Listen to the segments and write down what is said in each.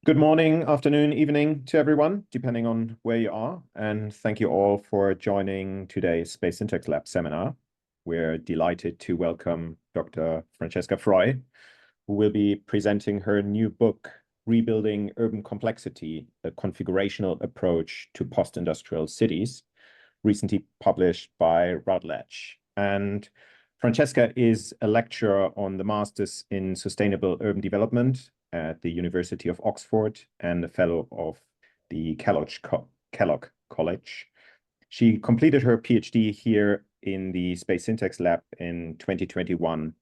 Good morning, afternoon, evening to everyone, depending on where you are. And thank you all for joining today's Space Syntax Lab seminar. We're delighted to welcome Dr. Francesca Froy, who will be presenting her new book, Rebuilding Urban Complexity, a Configurational Approach to Post-Industrial Cities, recently published by Routledge. And Francesca is a lecturer on the Masters in Sustainable Urban Development at the University of Oxford and a fellow of the Kellogg College. She completed her PhD here in the Space Syntax Lab in 2021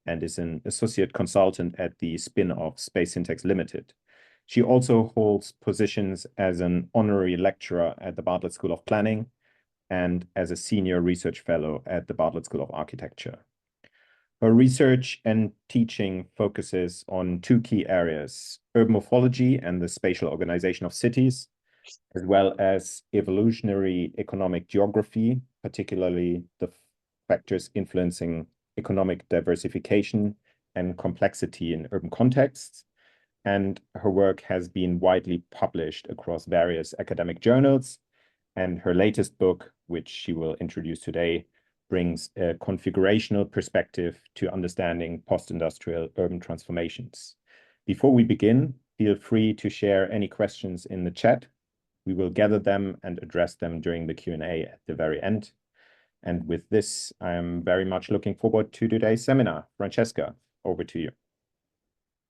and is an associate consultant at the spin-off Space Syntax Limited. She also holds positions as an honorary lecturer at the Bartlett School of Planning and as a senior research fellow at the Bartlett School of Architecture. Her research and teaching focuses on two key areas: urban morphology and the spatial organization of cities, as well as evolutionary economic geography, particularly the factors influencing economic diversification and complexity in urban contexts. And her work has been widely published across various academic journals. And her latest book, which she will introduce today, brings a configurational perspective to understanding post-industrial urban transformations. Before we begin, feel free to share any questions in the chat. We will gather them and address them during the Q&A at the very end. And with this, I'm very much looking forward to today's seminar. Francesca, over to you.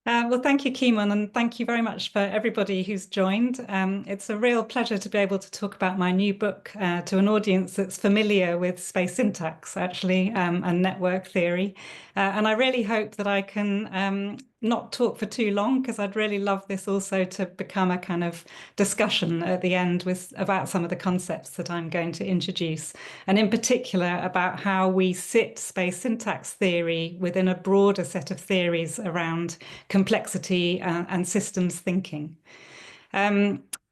Well, thank you, Kimon, and thank you very much for everybody who's joined. It's a real pleasure to be able to talk about my new book to an audience that's familiar with space syntax, actually, and network theory. And I really hope that I can not talk for too long, because I'd really love this also to become a kind of discussion at the end about some of the concepts that I'm going to introduce, and in particular about how we sit space syntax theory within a broader set of theories around complexity and systems thinking.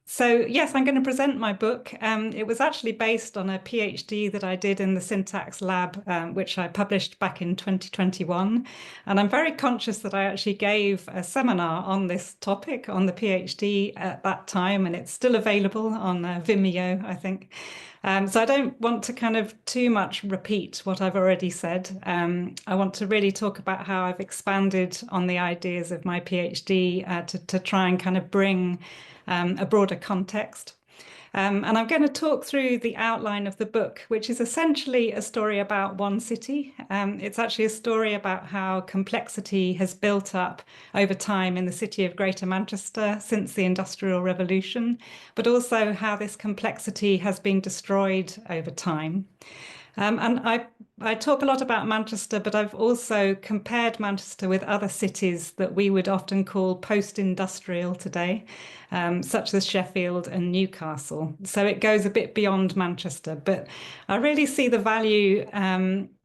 So yes, I'm going to present my book. It was actually based on a PhD that I did in the Syntax Lab, which I published back in 2021. And I'm very conscious that I actually gave a seminar on this topic on the PhD at that time, and it's still available on Vimeo, I think. So I don't want to kind of too much repeat what I've already said. I want to really talk about how I've expanded on the ideas of my PhD to try and kind of bring a broader context. And I'm going to talk through the outline of the book, which is essentially a story about one city. It's actually a story about how complexity has built up over time in the city of Greater Manchester since the Industrial Revolution, but also how this complexity has been destroyed over time. And I talk a lot about Manchester, but I've also compared Manchester with other cities that we would often call post-industrial today, such as Sheffield and Newcastle. So it goes a bit beyond Manchester, but I really see the value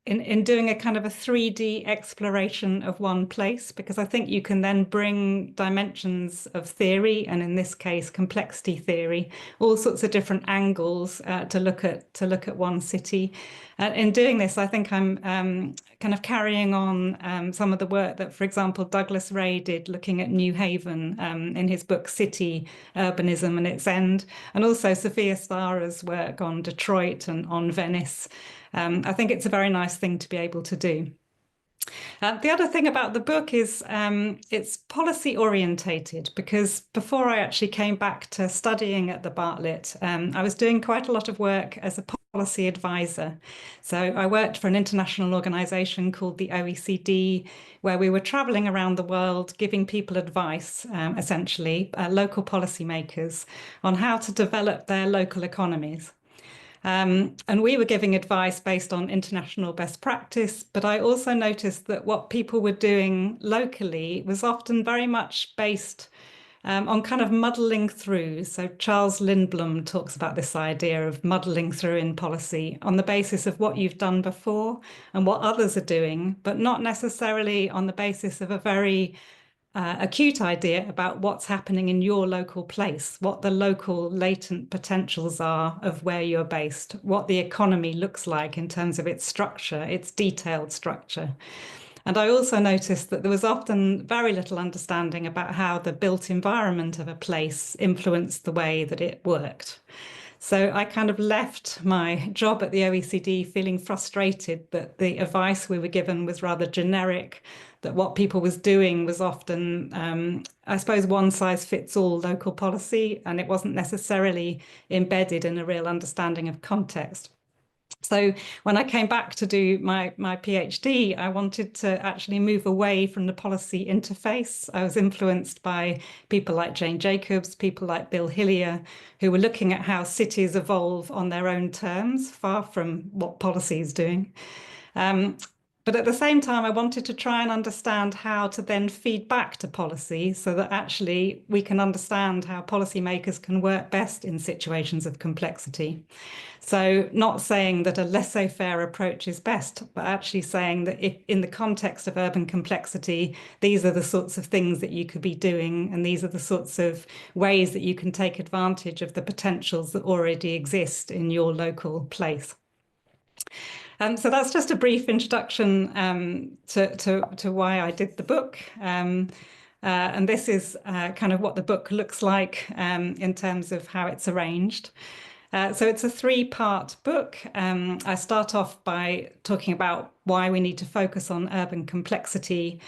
in doing a kind of a 3D exploration of one place, because I think you can then bring dimensions of theory, and in this case, complexity theory, all sorts of different angles to look at one city. In doing this, I think I'm kind of carrying on some of the work that, for example, Douglas Ray did looking at New Haven in his book City, Urbanism and Its End, and also Sophia Svara's work on Detroit and on Venice. I think it's a very nice thing to be able to do. The other thing about the book is it's policy orientated, because before I actually came back to studying at the Bartlett, I was doing quite a lot of work as a policy advisor. So I worked for an international organization called the OECD, where we were traveling around the world giving people advice, essentially, local policymakers, on how to develop their local economies. And we were giving advice based on international best practice, but I also noticed that what people were doing locally was often very much based on kind of muddling through. So Charles Lindblom talks about this idea of muddling through in policy on the basis of what you've done before and what others are doing, but not necessarily on the basis of a very acute idea about what's happening in your local place, what the local latent potentials are of where you're based, what the economy looks like in terms of its structure, its detailed structure. And I also noticed that there was often very little understanding about how the built environment of a place influenced the way that it worked. So I kind of left my job at the OECD feeling frustrated that the advice we were given was rather generic, that what people was doing was often, I suppose, one size fits all local policy, and it wasn't necessarily embedded in a real understanding of context. So when I came back to do my PhD, I wanted to actually move away from the policy interface. I was influenced by people like Jane Jacobs, people like Bill Hillier, who were looking at how cities evolve on their own terms, far from what policy is doing. But at the same time, I wanted to try and understand how to then feed back to policy so that actually we can understand how policymakers can work best in situations of complexity. So not saying that a laissez-faire approach is best, but actually saying that if in the context of urban complexity, these are the sorts of things that you could be doing, and these are the sorts of ways that you can take advantage of the potentials that already exist in your local place. So that's just a brief introduction to why I did the book. And this is kind of what the book looks like in terms of how it's arranged. So it's a three-part book. I start off by talking about why we need to focus on urban complexity.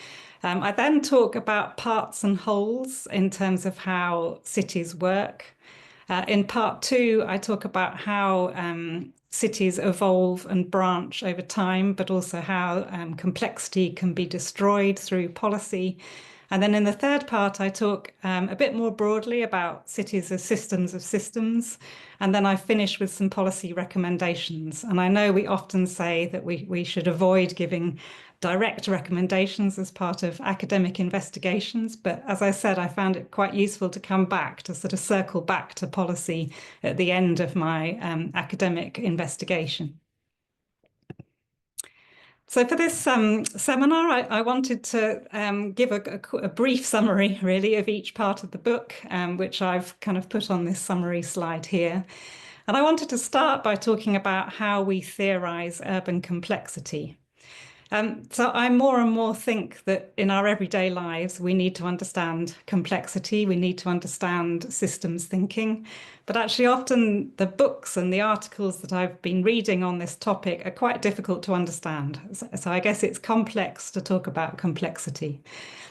I then talk about parts and wholes in terms of how cities work. In part two, I talk about how cities evolve and branch over time, but also how complexity can be destroyed through policy. And then in the third part, I talk a bit more broadly about cities as systems of systems. And then I finish with some policy recommendations. And I know we often say that we should avoid giving direct recommendations as part of academic investigations. But as I said, I found it quite useful to come back, to sort of circle back to policy at the end of my academic investigation. So for this seminar, I wanted to give a brief summary, really, of each part of the book, which I've kind of put on this summary slide here. And I wanted to start by talking about how we theorize urban complexity. So I more and more think that in our everyday lives, we need to understand complexity, we need to understand systems thinking, but actually often the books and the articles that I've been reading on this topic are quite difficult to understand. So I guess it's complex to talk about complexity.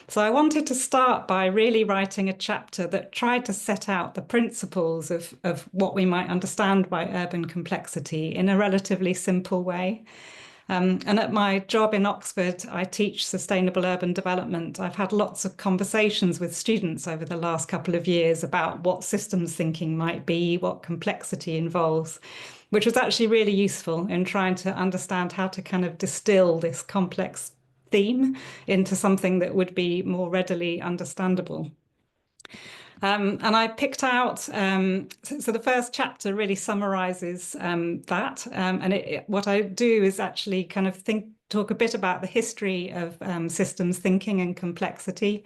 So I wanted to start by really writing a chapter that tried to set out the principles of what we might understand by urban complexity in a relatively simple way. And at my job in Oxford, I teach sustainable urban development. I've had lots of conversations with students over the last couple of years about what systems thinking might be, what complexity involves, which was actually really useful in trying to understand how to kind of distill this complex theme into something that would be more readily understandable. And I picked out, so the first chapter really summarizes that. And what I do is actually kind of talk a bit about the history of systems thinking and complexity.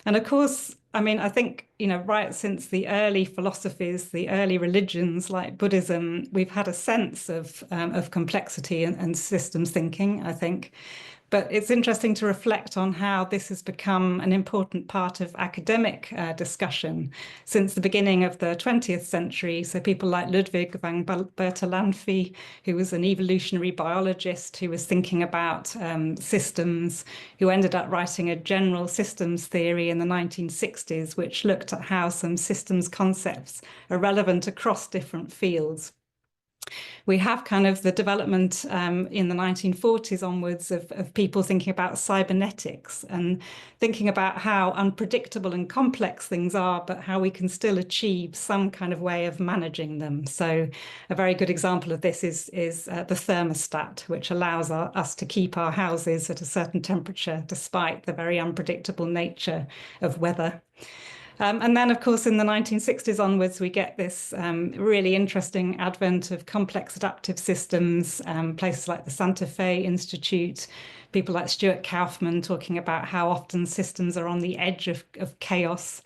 And of course, I mean, I think, right since the early philosophies, the early religions like Buddhism, we've had a sense of complexity and systems thinking, I think. But it's interesting to reflect on how this has become an important part of academic discussion since the beginning of the 20th century. So people like Ludwig van Bertalanffy, who was an evolutionary biologist who was thinking about systems, who ended up writing a general systems theory in the 1960s, which looked at how some systems concepts are relevant across different fields. We have kind of the development in the 1940s onwards of people thinking about cybernetics and thinking about how unpredictable and complex things are, but how we can still achieve some kind of way of managing them. So a very good example of this is the thermostat, which allows us to keep our houses at a certain temperature despite the very unpredictable nature of weather. And then, of course, in the 1960s onwards, we get this really interesting advent of complex adaptive systems, places like the Santa Fe Institute, people like Stuart Kauffman talking about how often systems are on the edge of chaos.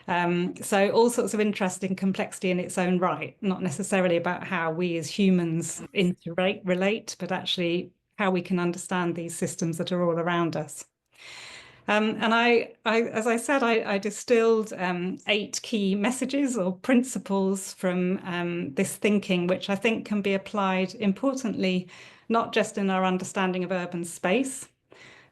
So all sorts of interesting complexity in its own right, not necessarily about how we as humans interrelate, but actually how we can understand these systems that are all around us. And as I said, I distilled 8 key messages or principles from this thinking, which I think can be applied importantly, not just in our understanding of urban space.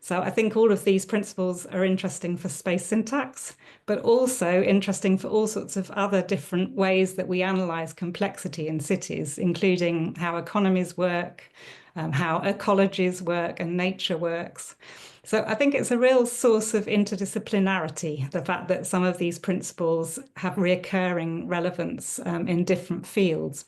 So I think all of these principles are interesting for space syntax, but also interesting for all sorts of other different ways that we analyze complexity in cities, including how economies work, how ecologies work and nature works. So I think it's a real source of interdisciplinarity, the fact that some of these principles have recurring relevance in different fields.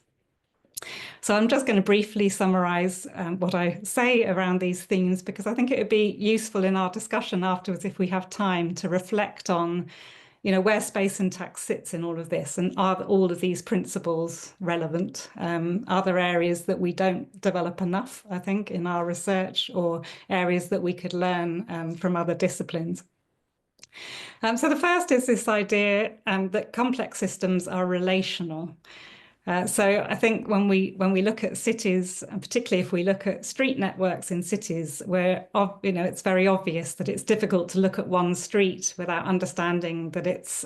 So I'm just going to briefly summarize what I say around these themes, because I think it would be useful in our discussion afterwards if we have time to reflect on, where space syntax sits in all of this, and are all of these principles relevant? Are there areas that we don't develop enough, I think, in our research, or areas that we could learn from other disciplines? So the first is this idea that complex systems are relational. So I think when we look at cities, and particularly if we look at street networks in cities, where it's very obvious that it's difficult to look at one street without understanding that it's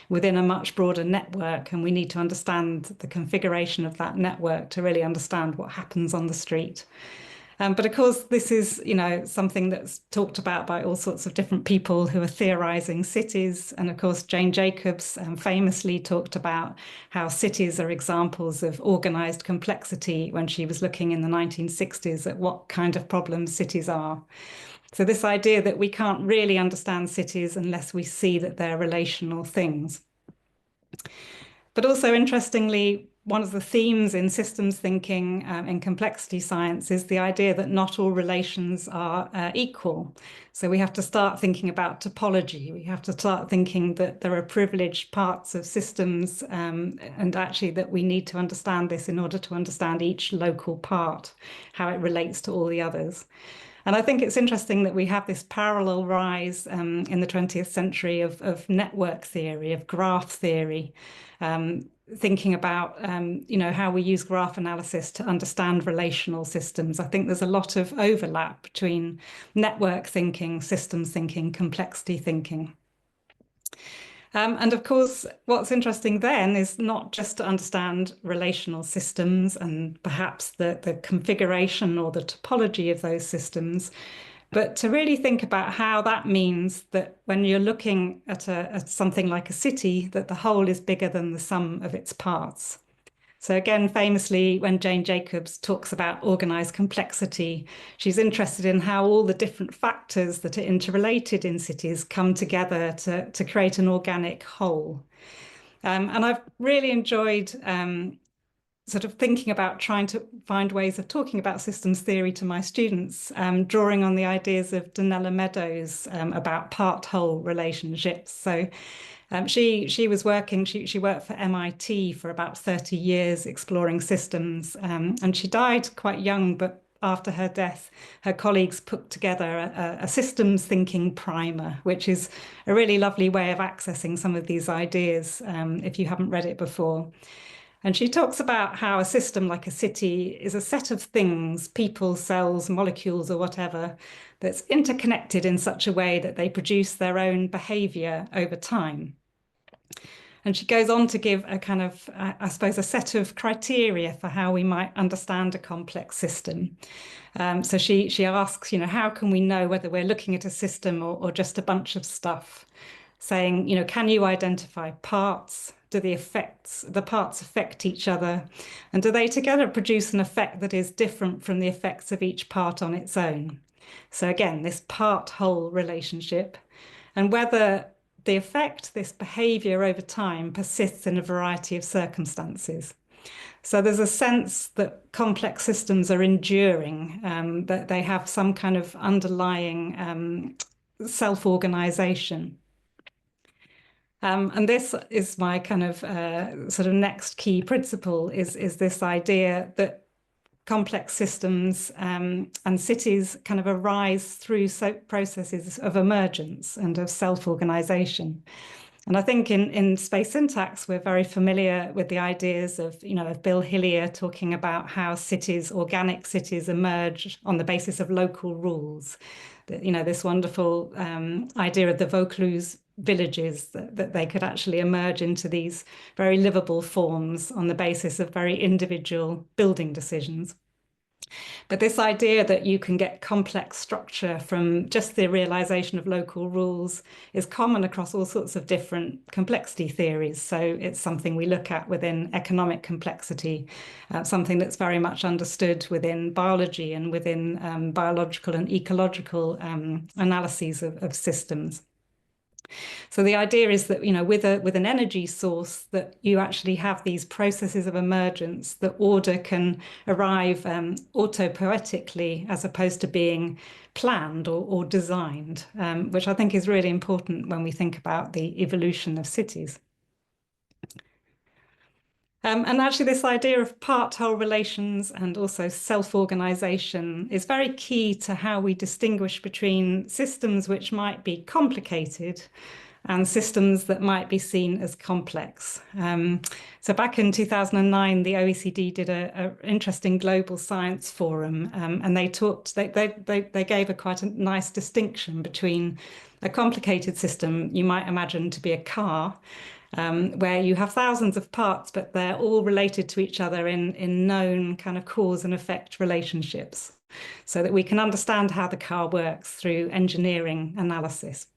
within a much broader network, and we need to understand the configuration of that network to really understand what happens on the street. But of course, this is, something that's talked about by all sorts of different people who are theorizing cities. And of course, Jane Jacobs famously talked about how cities are examples of organized complexity when she was looking in the 1960s at what kind of problems cities are. So this idea that we can't really understand cities unless we see that they're relational things. But also, interestingly, one of the themes in systems thinking in complexity science is the idea that not all relations are equal. So we have to start thinking about topology. We have to start thinking that there are privileged parts of systems, and actually that we need to understand this in order to understand each local part, how it relates to all the others. And I think it's interesting that we have this parallel rise in the 20th century of network theory, of graph theory, thinking about how we use graph analysis to understand relational systems. I think there's a lot of overlap between network thinking, systems thinking, complexity thinking. And of course, what's interesting then is not just to understand relational systems and perhaps the configuration or the topology of those systems, but to really think about how that means that when you're looking at something like a city, that the whole is bigger than the sum of its parts. So again, famously, when Jane Jacobs talks about organized complexity, she's interested in how all the different factors that are interrelated in cities come together to create an organic whole. And I've really enjoyed sort of thinking about trying to find ways of talking about systems theory to my students, drawing on the ideas of Donella Meadows about part-whole relationships. So she was working, she worked for MIT for about 30 years exploring systems, and she died quite young, but after her death, her colleagues put together a systems thinking primer, which is a really lovely way of accessing some of these ideas if you haven't read it before. And she talks about how a system like a city is a set of things, people, cells, molecules, or whatever, that's interconnected in such a way that they produce their own behavior over time. And she goes on to give a kind of, I suppose, a set of criteria for how we might understand a complex system. So she asks, how can we know whether we're looking at a system or just a bunch of stuff? Saying, can you identify parts? Do the parts affect each other? And do they together produce an effect that is different from the effects of each part on its own? So again, this part-whole relationship, and whether the effect, this behavior over time, persists in a variety of circumstances. So there's a sense that complex systems are enduring, that they have some kind of underlying self-organization. And this is my kind of sort of next key principle is this idea that complex systems and cities kind of arise through processes of emergence and of self-organization. And I think in space syntax, we're very familiar with the ideas of, of Bill Hillier talking about how cities, organic cities, emerge on the basis of local rules. This wonderful idea of the Vaucluse villages, that they could actually emerge into these very livable forms on the basis of very individual building decisions. But this idea that you can get complex structure from just the realization of local rules is common across all sorts of different complexity theories. So it's something we look at within economic complexity, something that's very much understood within biology and within biological and ecological analyses of systems. So the idea is that, with an energy source, that you actually have these processes of emergence, that order can arrive autopoietically as opposed to being planned or designed, which I think is really important when we think about the evolution of cities. And actually, this idea of part-whole relations and also self-organization is very key to how we distinguish between systems which might be complicated and systems that might be seen as complex. So back in 2009, the OECD did an interesting global science forum, and they gave quite a nice distinction between a complicated system you might imagine to be a car, where you have thousands of parts, but they're all related to each other in known kind of cause and effect relationships, so that we can understand how the car works through engineering analysis.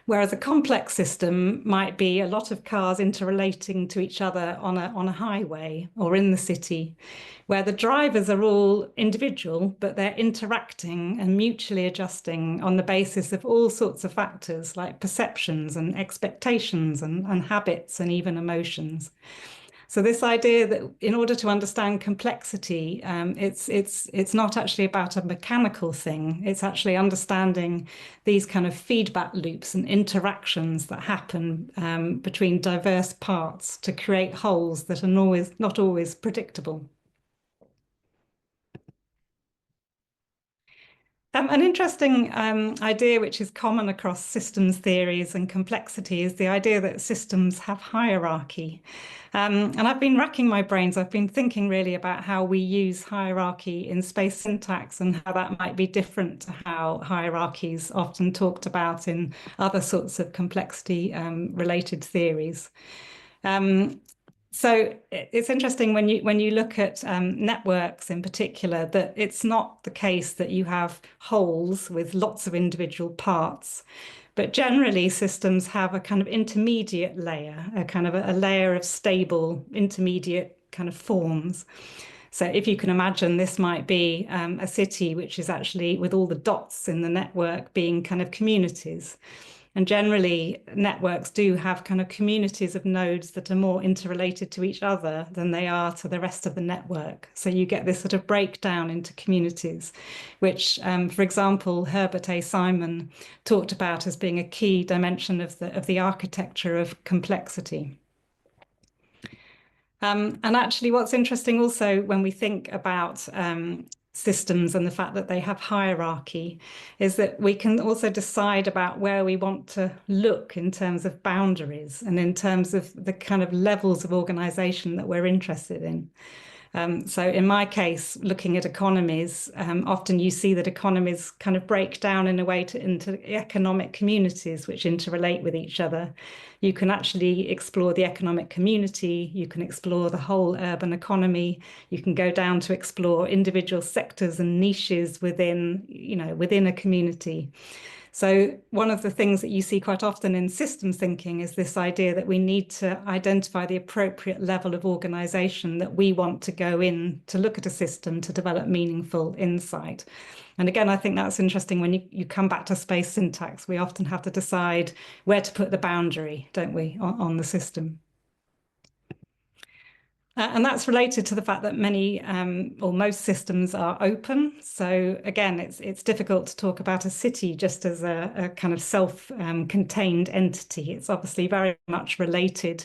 Whereas a complex system might be a lot of cars interrelating to each other on a highway or in the city, where the drivers are all individual, but they're interacting and mutually adjusting on the basis of all sorts of factors like perceptions and expectations and habits and even emotions. So this idea that in order to understand complexity, it's not actually about a mechanical thing. It's actually understanding these kind of feedback loops and interactions that happen between diverse parts to create wholes that are not always predictable. An interesting idea, which is common across systems theories and complexity, is the idea that systems have hierarchy. And I've been racking my brains. I've been thinking really about how we use hierarchy in space syntax and how that might be different to how hierarchy is often talked about in other sorts of complexity related theories. So it's interesting when you look at networks in particular, that it's not the case that you have wholes with lots of individual parts, but generally systems have a kind of intermediate layer, a kind of a layer of stable intermediate kind of forms. So if you can imagine, this might be a city which is actually with all the dots in the network being kind of communities. And generally, networks do have kind of communities of nodes that are more interrelated to each other than they are to the rest of the network. So you get this sort of breakdown into communities, which, for example, Herbert A. Simon talked about as being a key dimension of the architecture of complexity. And actually, what's interesting also when we think about systems and the fact that they have hierarchy is that we can also decide about where we want to look in terms of boundaries and in terms of the kind of levels of organization that we're interested in. So in my case, looking at economies, often you see that economies kind of break down in a way into economic communities which interrelate with each other. You can actually explore the economic community, you can explore the whole urban economy, you can go down to explore individual sectors and niches within a community. So one of the things that you see quite often in systems thinking is this idea that we need to identify the appropriate level of organization that we want to go in to look at a system to develop meaningful insight. And again, I think that's interesting when you come back to space syntax, we often have to decide where to put the boundary, don't we, on the system. And that's related to the fact that many or most systems are open. So again, it's difficult to talk about a city just as a kind of self-contained entity. It's obviously very much related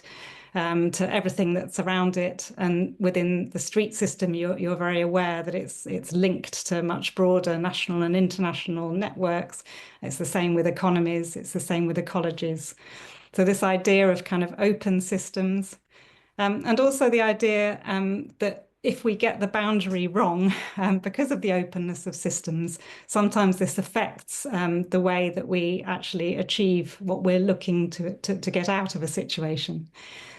to everything that's around it. And within the street system, you're very aware that it's linked to much broader national and international networks. It's the same with economies. It's the same with ecologies. So this idea of kind of open systems, and also the idea that if we get the boundary wrong, because of the openness of systems, sometimes this affects the way that we actually achieve what we're looking to get out of a situation.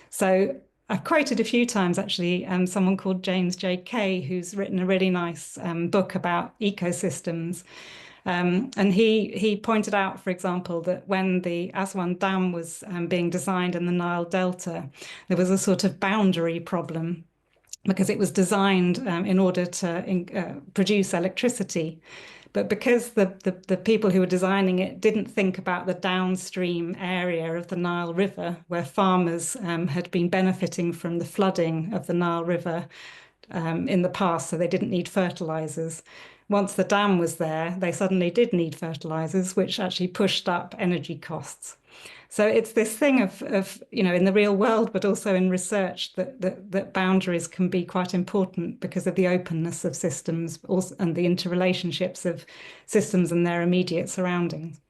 So I've quoted a few times, actually, someone called James J. Kay, who's written a really nice book about ecosystems. And he pointed out, for example, that when the Aswan Dam was being designed in the Nile Delta, there was a sort of boundary problem because it was designed in order to produce electricity. But because the people who were designing it didn't think about the downstream area of the Nile River, where farmers had been benefiting from the flooding of the Nile River in the past, so they didn't need fertilizers. Once the dam was there, they suddenly did need fertilizers, which actually pushed up energy costs. So it's this thing of in the real world, but also in research, that boundaries can be quite important because of the openness of systems and the interrelationships of systems and their immediate surroundings.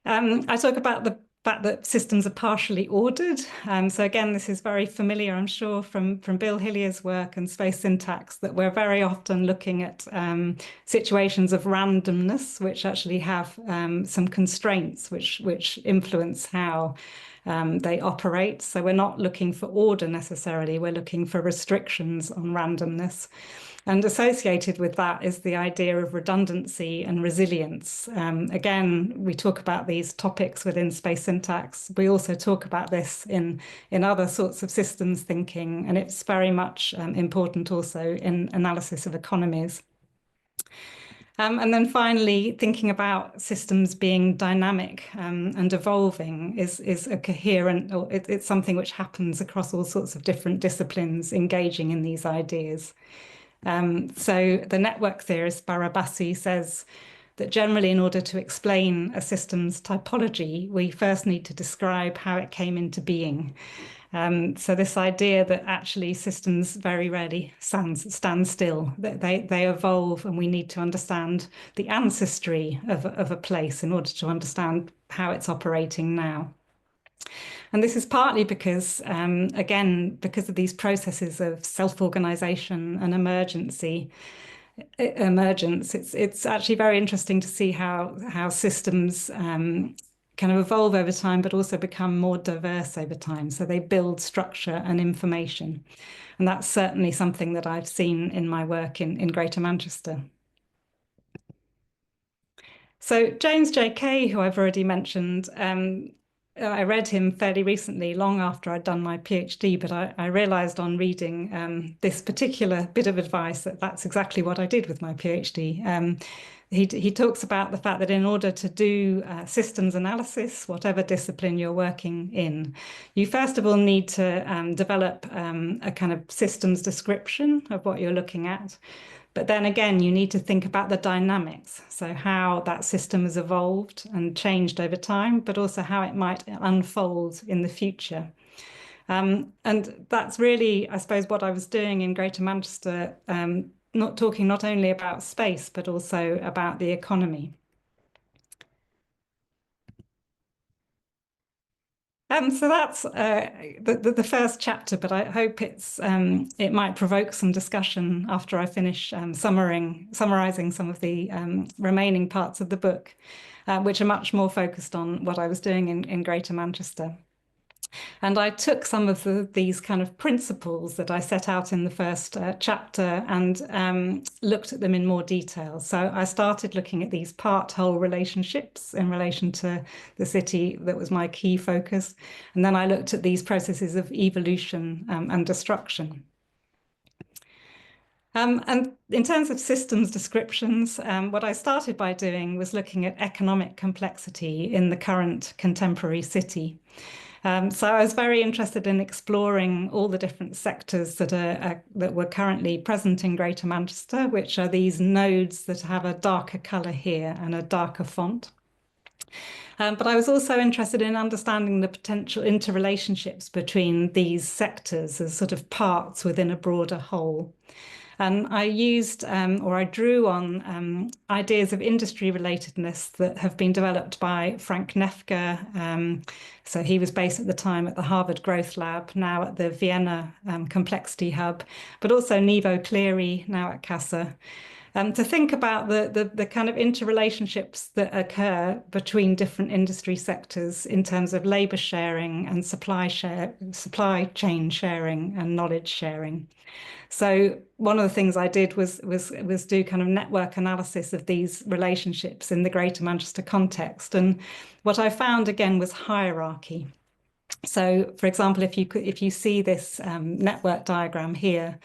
I talk about the fact that systems are partially ordered. So again, this is very familiar, I'm sure, from Bill Hillier's work and space syntax, that we're very often looking at situations of randomness, which actually have some constraints which influence how they operate. So we're not looking for order necessarily, we're looking for restrictions on randomness. And associated with that is the idea of redundancy and resilience. Again, we talk about these topics within space syntax. We also talk about this in other sorts of systems thinking, and it's very much important also in analysis of economies. And then finally, thinking about systems being dynamic and evolving is a coherent, or it's something which happens across all sorts of different disciplines engaging in these ideas. So the network theorist Barabasi says that generally, in order to explain a system's typology, we first need to describe how it came into being. So this idea that actually systems very rarely stand still, that they evolve, and we need to understand the ancestry of a place in order to understand how it's operating now. And this is partly because, again, because of these processes of self-organization and emergence, it's actually very interesting to see how systems kind of evolve over time, but also become more diverse over time. So they build structure and information. And that's certainly something that I've seen in my work in Greater Manchester. So James J. Kay, who I've already mentioned, I read him fairly recently, long after I'd done my PhD, but I realized on reading this particular bit of advice that that's exactly what I did with my PhD. He talks about the fact that in order to do systems analysis, whatever discipline you're working in, you first of all need to develop a kind of systems description of what you're looking at. But then again, you need to think about the dynamics, so how that system has evolved and changed over time, but also how it might unfold in the future. And that's really, I suppose, what I was doing in Greater Manchester, talking not only about space, but also about the economy. So that's the first chapter, but I hope it might provoke some discussion after I finish summarizing some of the remaining parts of the book, which are much more focused on what I was doing in Greater Manchester. And I took some of these kind of principles that I set out in the first chapter and looked at them in more detail. So I started looking at these part-whole relationships in relation to the city. That was my key focus. And then I looked at these processes of evolution and destruction. And in terms of systems descriptions, what I started by doing was looking at economic complexity in the current contemporary city. So I was very interested in exploring all the different sectors that were currently present in Greater Manchester, which are these nodes that have a darker colour here and a darker font. But I was also interested in understanding the potential interrelationships between these sectors as sort of parts within a broader whole. And I used or I drew on ideas of industry relatedness that have been developed by Frank Nefker. So he was based at the time at the Harvard Growth Lab, now at the Vienna Complexity Hub, but also Nevo Cleary, now at CASA. To think about the kind of interrelationships that occur between different industry sectors in terms of labor sharing and supply chain sharing and knowledge sharing. So one of the things I did was do kind of network analysis of these relationships in the Greater Manchester context. And what I found again was hierarchy. So, for example, if you see this network diagram here,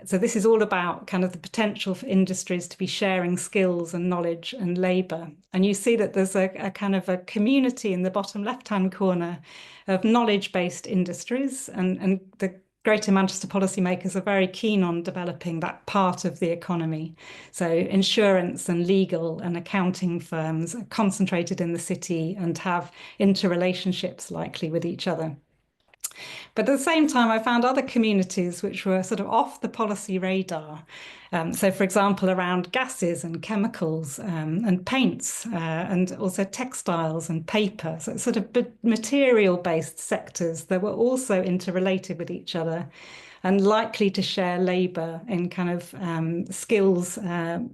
so this is all about kind of the potential for industries to be sharing skills and knowledge and labour. And you see that there's a kind of a community in the bottom left-hand corner of knowledge-based industries, and the Greater Manchester policymakers are very keen on developing that part of the economy. So insurance and legal and accounting firms are concentrated in the city and have interrelationships likely with each other. But at the same time, I found other communities which were sort of off the policy radar. So, for example, around gases and chemicals and paints and also textiles and paper. So sort of material-based sectors that were also interrelated with each other and likely to share labour in kind of skills kind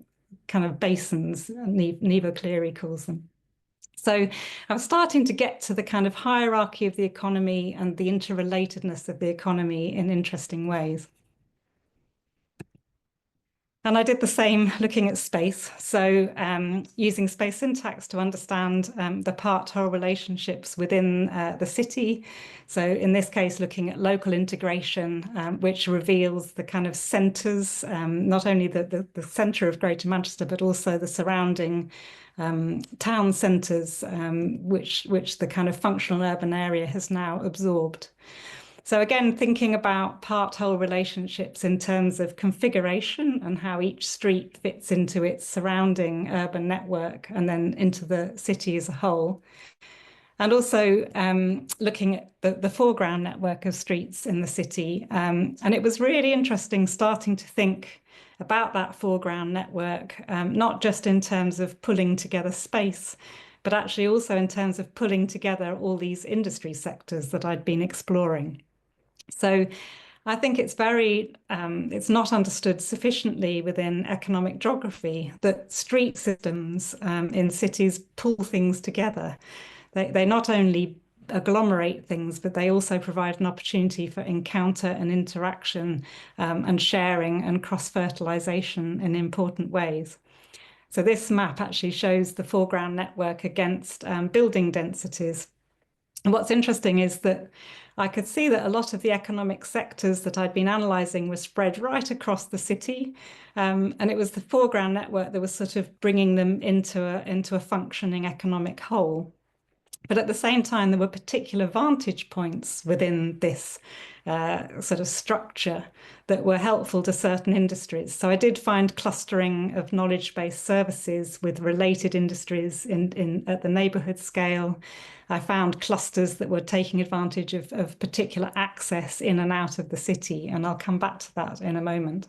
of basins, Nevo Cleary calls them. So I'm starting to get to the kind of hierarchy of the economy and the interrelatedness of the economy in interesting ways. And I did the same looking at space. So using space syntax to understand the part-whole relationships within the city. So in this case, looking at local integration, which reveals the kind of centres, not only the centre of Greater Manchester, but also the surrounding town centres, which the kind of functional urban area has now absorbed. So again, thinking about part-whole relationships in terms of configuration and how each street fits into its surrounding urban network and then into the city as a whole. And also looking at the foreground network of streets in the city. And it was really interesting starting to think about that foreground network, not just in terms of pulling together space, but actually also in terms of pulling together all these industry sectors that I'd been exploring. So I think it's it's not understood sufficiently within economic geography that street systems in cities pull things together. They not only agglomerate things, but they also provide an opportunity for encounter and interaction and sharing and cross-fertilization in important ways. So this map actually shows the foreground network against building densities. And what's interesting is that I could see that a lot of the economic sectors that I'd been analysing were spread right across the city. And it was the foreground network that was sort of bringing them into a functioning economic whole. But at the same time, there were particular vantage points within this sort of structure that were helpful to certain industries. So I did find clustering of knowledge-based services with related industries at the neighbourhood scale. I found clusters that were taking advantage of particular access in and out of the city, and I'll come back to that in a moment.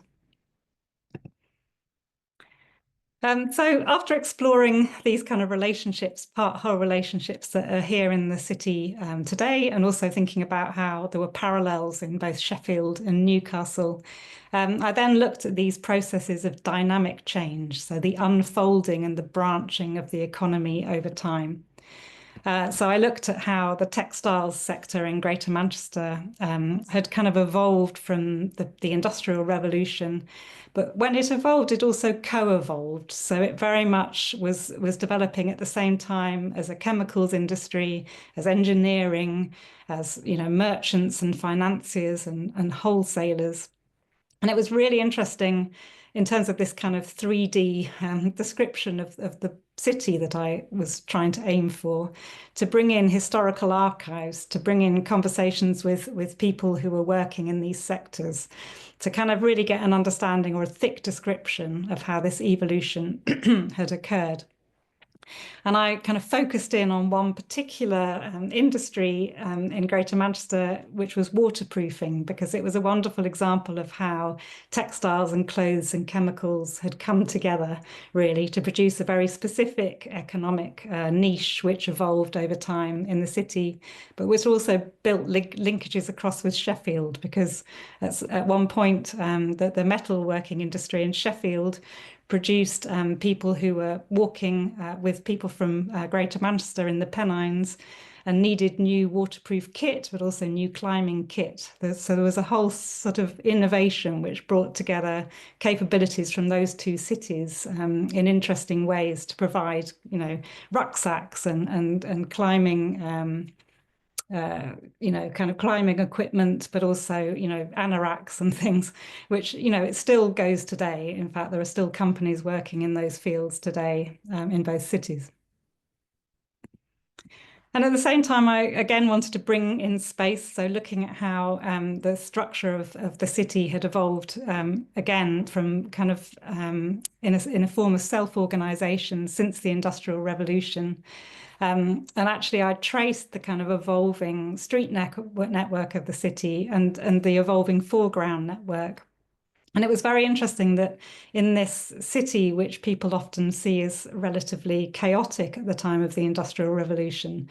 So after exploring these kind of relationships, part-whole relationships that are here in the city today, and also thinking about how there were parallels in both Sheffield and Newcastle, I then looked at these processes of dynamic change, so the unfolding and the branching of the economy over time. So I looked at how the textiles sector in Greater Manchester had kind of evolved from the Industrial Revolution. But when it evolved, it also co-evolved. So it very much was developing at the same time as a chemicals industry, as engineering, as merchants and financiers and wholesalers. And it was really interesting in terms of this kind of 3D description of the city that I was trying to aim for, to bring in historical archives, to bring in conversations with people who were working in these sectors, to kind of really get an understanding or a thick description of how this evolution had occurred. And I kind of focused in on one particular industry in Greater Manchester, which was waterproofing, because it was a wonderful example of how textiles and clothes and chemicals had come together really to produce a very specific economic niche, which evolved over time in the city, but which also built linkages across with Sheffield, because at one point the metalworking industry in Sheffield produced people who were walking with people from Greater Manchester in the Pennines and needed new waterproof kit, but also new climbing kit. So there was a whole sort of innovation which brought together capabilities from those two cities in interesting ways to provide, rucksacks and climbing kind of climbing equipment, but also, anoraks and things, which, it still goes today. In fact, there are still companies working in those fields today in both cities. And at the same time, I again wanted to bring in space. So looking at how the structure of the city had evolved again from kind of in a form of self-organization since the Industrial Revolution. And actually, I traced the kind of evolving street network of the city and the evolving foreground network. And it was very interesting that in this city, which people often see as relatively chaotic at the time of the Industrial Revolution,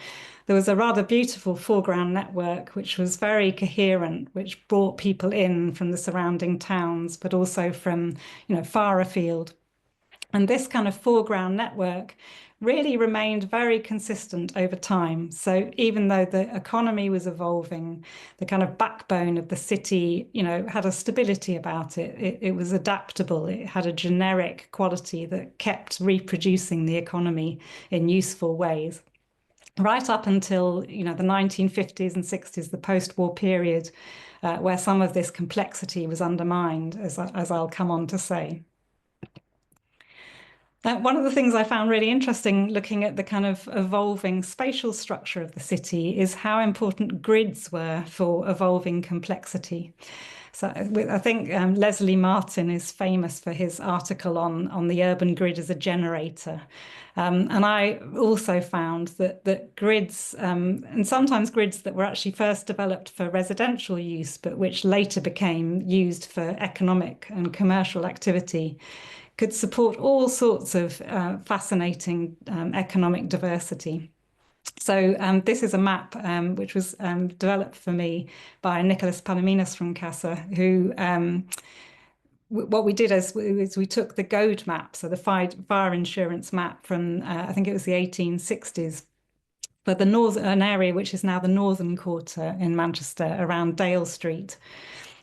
there was a rather beautiful foreground network, which was very coherent, which brought people in from the surrounding towns, but also from, far afield. And this kind of foreground network really remained very consistent over time. So even though the economy was evolving, the kind of backbone of the city, had a stability about it. It was adaptable. It had a generic quality that kept reproducing the economy in useful ways. Right up until, the 1950s and 60s, the post-war period, where some of this complexity was undermined, as I'll come on to say. One of the things I found really interesting looking at the kind of evolving spatial structure of the city is how important grids were for evolving complexity. So I think Leslie Martin is famous for his article on the urban grid as a generator. And I also found that grids, and sometimes grids that were actually first developed for residential use, but which later became used for economic and commercial activity, could support all sorts of fascinating economic diversity. So this is a map which was developed for me by Nicholas Palominas from CASA, who what we did is we took the GOAD map, so the fire insurance map from, I think it was the 1860s, for the northern area, which is now the Northern Quarter in Manchester, around Dale Street.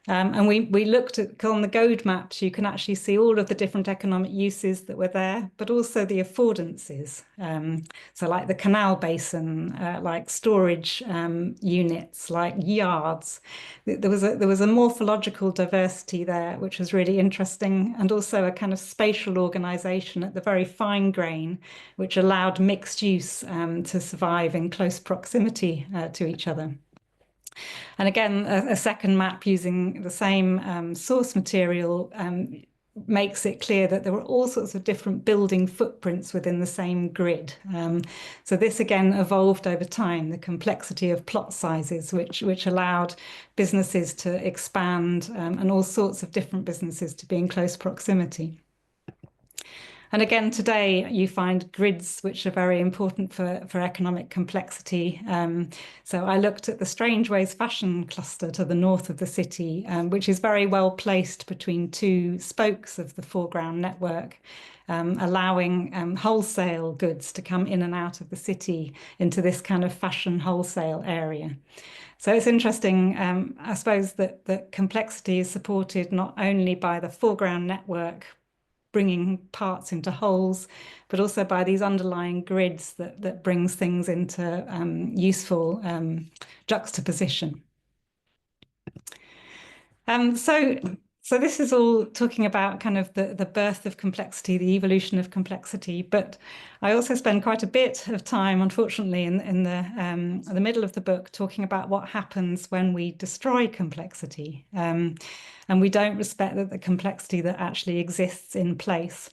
And we looked at, on the GOAD maps, you can actually see all of the different economic uses that were there, but also the affordances. So like the canal basin, like storage units, like yards. There was a morphological diversity there, which was really interesting, and also a kind of spatial organization at the very fine grain, which allowed mixed use to survive in close proximity to each other. And again, a second map using the same source material makes it clear that there were all sorts of different building footprints within the same grid. So this again evolved over time, the complexity of plot sizes, which allowed businesses to expand and all sorts of different businesses to be in close proximity. And again, today you find grids which are very important for economic complexity. So I looked at the Strangeways fashion cluster to the north of the city, which is very well placed between two spokes of the foreground network, allowing wholesale goods to come in and out of the city into this kind of fashion wholesale area. So it's interesting, I suppose, that complexity is supported not only by the foreground network, bringing parts into wholes, but also by these underlying grids that brings things into useful juxtaposition. So this is all talking about kind of the birth of complexity, the evolution of complexity. But I also spend quite a bit of time, unfortunately, in the middle of the book, talking about what happens when we destroy complexity. And we don't respect the complexity that actually exists in place.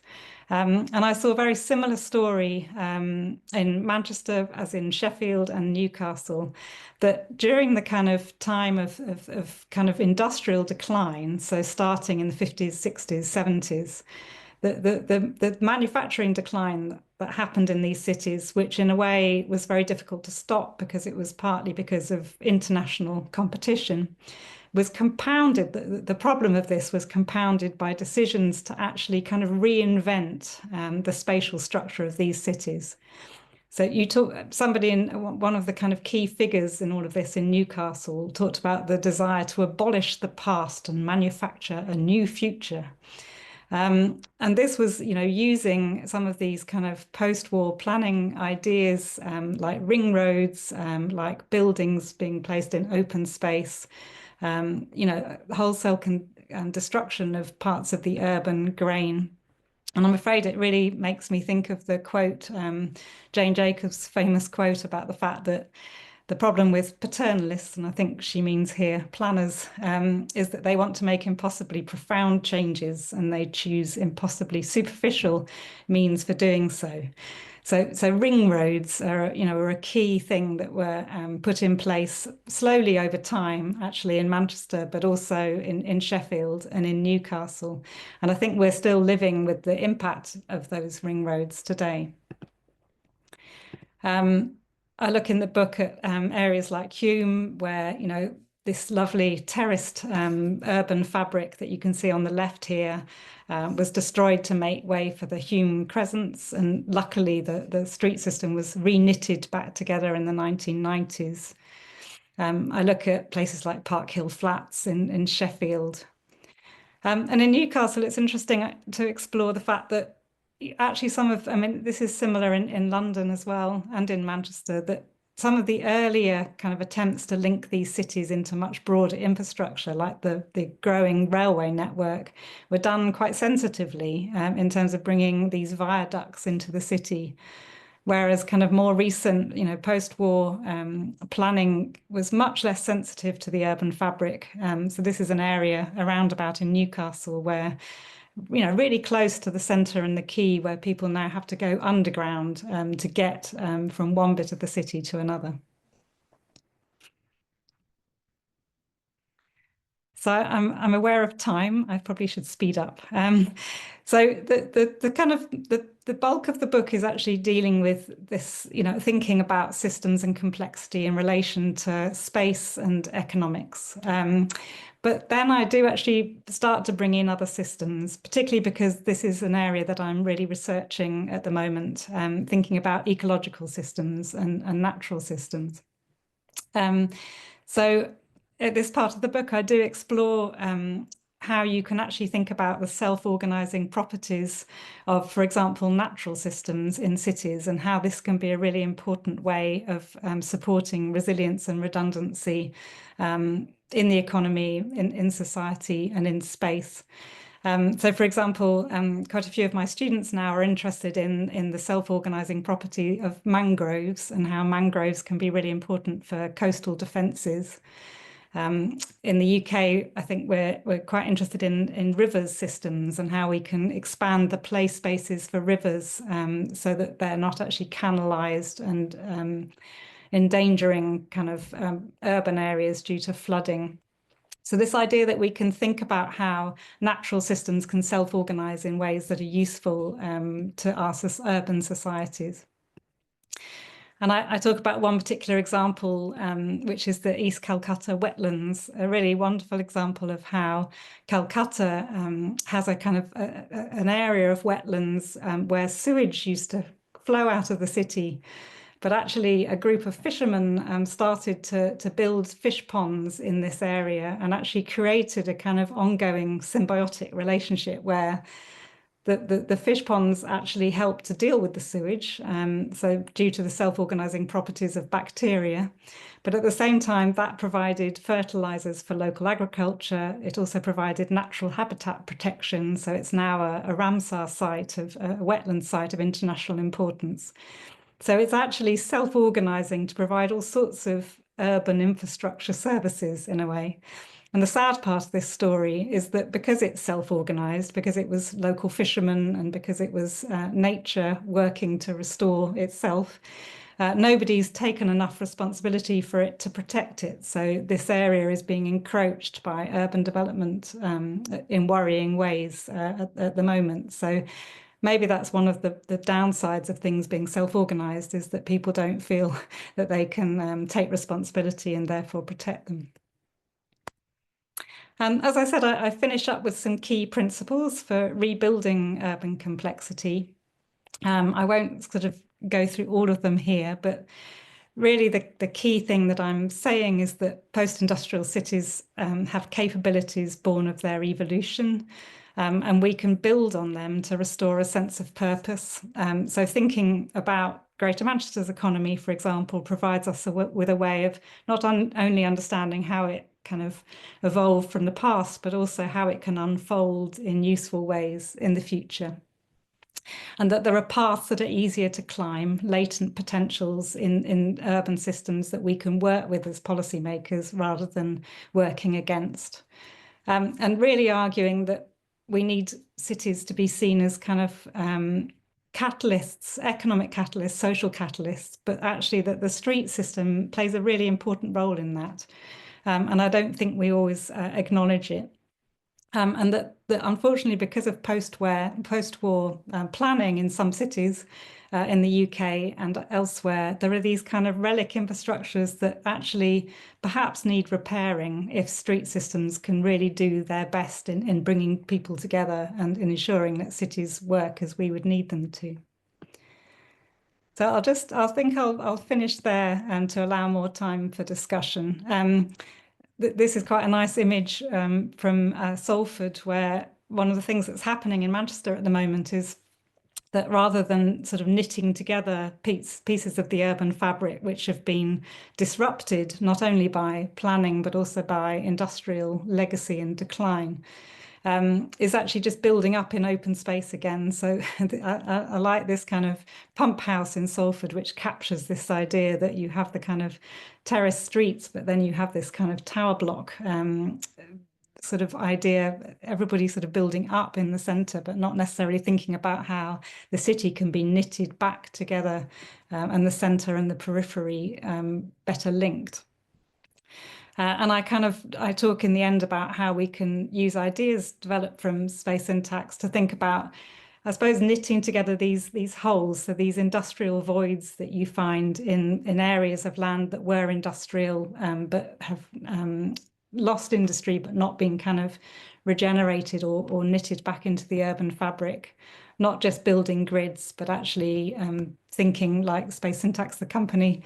And I saw a very similar story in Manchester as in Sheffield and Newcastle, that during the kind of time of kind of industrial decline, so starting in the 50s, 60s, 70s, the manufacturing decline that happened in these cities, which in a way was very difficult to stop because it was partly because of international competition, was compounded. The problem of this was compounded by decisions to actually kind of reinvent the spatial structure of these cities. So you talk, somebody in one of the kind of key figures in all of this in Newcastle talked about the desire to abolish the past and manufacture a new future. And this was, using some of these kind of post-war planning ideas, like ring roads, like buildings being placed in open space, wholesale destruction of parts of the urban grain. And I'm afraid it really makes me think of the quote, Jane Jacobs' famous quote about the fact that the problem with paternalists, and I think she means here planners, is that they want to make impossibly profound changes and they choose impossibly superficial means for doing so. So ring roads are a key thing that were put in place slowly over time, actually in Manchester, but also in Sheffield and in Newcastle. And I think we're still living with the impact of those ring roads today. I look in the book at areas like Hume, where, this lovely terraced urban fabric that you can see on the left here was destroyed to make way for the Hume crescents. And luckily, the street system was re-knitted back together in the 1990s. I look at places like Park Hill Flats in Sheffield. And in Newcastle, it's interesting to explore the fact that actually this is similar in London as well and in Manchester, that some of the earlier kind of attempts to link these cities into much broader infrastructure, like the growing railway network, were done quite sensitively in terms of bringing these viaducts into the city. Whereas kind of more recent, post-war planning was much less sensitive to the urban fabric. So this is an area around about in Newcastle where, really close to the centre and the quay, where people now have to go underground to get from one bit of the city to another. So I'm aware of time. I probably should speed up. So the kind of the bulk of the book is actually dealing with this, thinking about systems and complexity in relation to space and economics. But then I do actually start to bring in other systems, particularly because this is an area that I'm really researching at the moment, thinking about ecological systems and natural systems. So at this part of the book, I do explore how you can actually think about the self-organizing properties of, for example, natural systems in cities, and how this can be a really important way of supporting resilience and redundancy in the economy, in society, and in space. So, for example, quite a few of my students now are interested in the self-organizing property of mangroves and how mangroves can be really important for coastal defences. In the UK, I think we're quite interested in rivers systems and how we can expand the play spaces for rivers so that they're not actually canalised and endangering kind of urban areas due to flooding. So this idea that we can think about how natural systems can self-organise in ways that are useful to our urban societies. And I talk about one particular example, which is the East Calcutta wetlands, a really wonderful example of how Calcutta has a kind of an area of wetlands where sewage used to flow out of the city. But actually, a group of fishermen started to build fish ponds in this area and actually created a kind of ongoing symbiotic relationship where the fish ponds actually help to deal with the sewage, so due to the self-organizing properties of bacteria. But at the same time, that provided fertilizers for local agriculture. It also provided natural habitat protection. So it's now a Ramsar site, a wetland site of international importance. So it's actually self-organizing to provide all sorts of urban infrastructure services in a way. And the sad part of this story is that because it's self-organized, because it was local fishermen and because it was nature working to restore itself, nobody's taken enough responsibility for it to protect it. So this area is being encroached by urban development in worrying ways at the moment. So maybe that's one of the downsides of things being self-organized, is that people don't feel that they can take responsibility and therefore protect them. As I said, I finish up with some key principles for rebuilding urban complexity. I won't sort of go through all of them here, but really the key thing that I'm saying is that post-industrial cities have capabilities born of their evolution, and we can build on them to restore a sense of purpose. So thinking about Greater Manchester's economy, for example, provides us with a way of not only understanding how it kind of evolved from the past, but also how it can unfold in useful ways in the future. And that there are paths that are easier to climb, latent potentials in urban systems that we can work with as policymakers rather than working against. And really arguing that we need cities to be seen as kind of catalysts, economic catalysts, social catalysts, but actually that the street system plays a really important role in that. And I don't think we always acknowledge it. And that unfortunately, because of post-war planning in some cities in the UK and elsewhere, there are these kind of relic infrastructures that actually perhaps need repairing if street systems can really do their best in bringing people together and in ensuring that cities work as we would need them to. So I'll finish there to allow more time for discussion. This is quite a nice image from Salford, where one of the things that's happening in Manchester at the moment is that rather than sort of knitting together pieces of the urban fabric which have been disrupted not only by planning but also by industrial legacy and decline, is actually just building up in open space again. So I like this kind of pump house in Salford, which captures this idea that you have the kind of terraced streets, but then you have this kind of tower block sort of idea, everybody sort of building up in the centre, but not necessarily thinking about how the city can be knitted back together and the centre and the periphery better linked. And I talk in the end about how we can use ideas developed from space syntax to think about, I suppose, knitting together these holes, so these industrial voids that you find in areas of land that were industrial but have lost industry but not been kind of regenerated or knitted back into the urban fabric. Not just building grids, but actually thinking like Space Syntax, the company,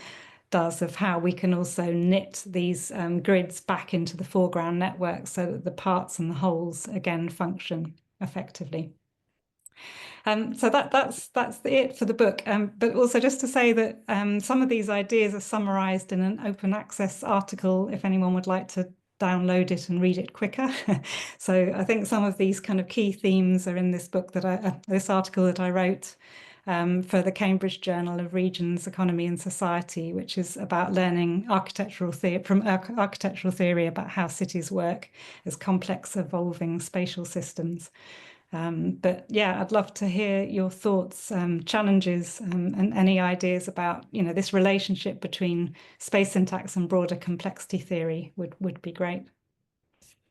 does, of how we can also knit these grids back into the foreground network so that the parts and the wholes again function effectively. So that's it for the book. But also just to say that some of these ideas are summarized in an open access article if anyone would like to download it and read it quicker. So I think some of these kind of key themes are in this book this article that I wrote for the Cambridge Journal of Regions, Economy and Society, which is about learning architectural theory about how cities work as complex, evolving spatial systems. But yeah, I'd love to hear your thoughts, challenges, and any ideas about, this relationship between space syntax and broader complexity theory would be great.